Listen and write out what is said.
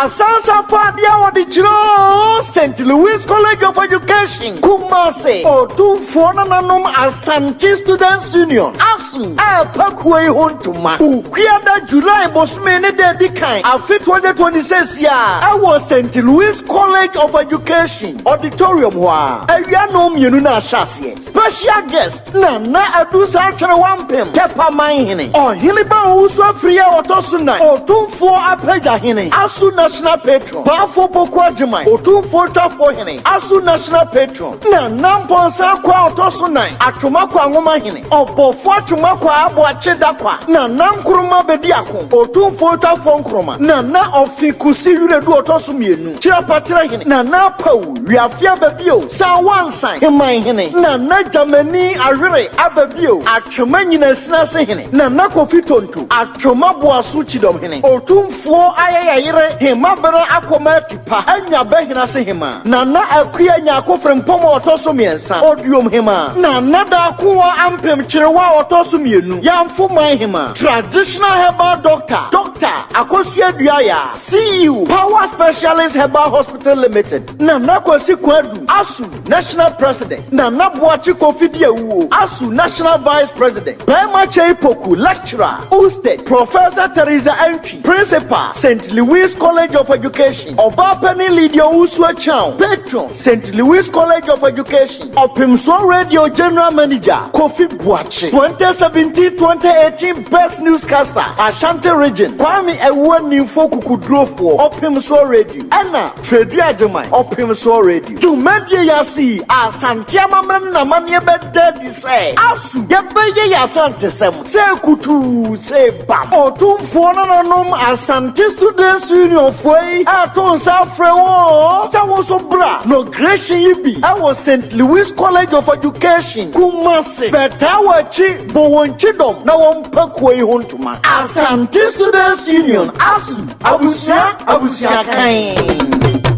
Asansa Fadia Wadichiro, St. Louis College of Education, Kumase, Otumfona Nanum Asante Students Union, ASU, Pakwe Huntuma, Ukiada July Bosmene Dedikai, Afi 2026 year, I was St. Louis College of Education, Auditorium Wa, Ayanum Yununa Shasie, special guest, Nana Adusa Wampem, Tepa Mahine, or Hiliba Uswa Fria Otosuna, Otumfo Apeja Hine, ASU National Patron, Bafo Bokwa Jumai, Otumfo Tafo Hine, ASU National Patron, Namponsa Kwa Otosuna, Atumakwa Ngoma Hine, Opofo Atumakwa Abwa Chedakwa, Namkuruma Bediako, Otumfo Tafo Nkroma, Nana Ofikusi Yuredu Otosumienu, Chirapatra Hine, Nana Pau, Riafia Babio, Sawansa, Himai Hine, Nana Jamani Arire, Ababio, Atumani Snase Hine, Nana Kofi Tontu, Atuma Boasuchi Dom Hine, Otumfo Ayayire, Himabara Akomatipa, Anya Behina Sehima, Nana Akia Nyako from Pomo Otosumiensa, Odium Hima, Nana Dakuwa Ampem Chirewa Otosumienu, Yamfu Mahima, Traditional Herbal Doctor, Akosia Diaya, CU, Power Specialist Herbal Hospital Limited, Nana Kwasi Kwadu, ASU, National President, Nana Boachi Kofi Diawu, ASU, National Vice President, Bema Poku, Lecturer, Usted, Professor Teresa Entry, Principal, St. Louis College of Education, Obapeni Lidio Uswa Chow, Patron, St. Louis College of Education, Opimso Radio General Manager, Kofi Boachi, 2017-2018 Best Newscaster, Asante Region, Kwame Ewani Foku Drofo, Opimso Radio, Anna, Fredria Jomai, Opimso Radio, to Media Yasi, Asante Mamman Namanya Bedadi say, Asu, Yabaya Asante Sem, say Kutu, say Bam, Otumfo Nanum Asante Students Union Foi, Aton Safreo, Sawoso Bra, no Gresham Yibi, I was St. Louis College of Education, Kumase, Betawachi, Bowonchidom, now Pakwe Huntuma, Asante Students Union, ASU, Abusia Kain.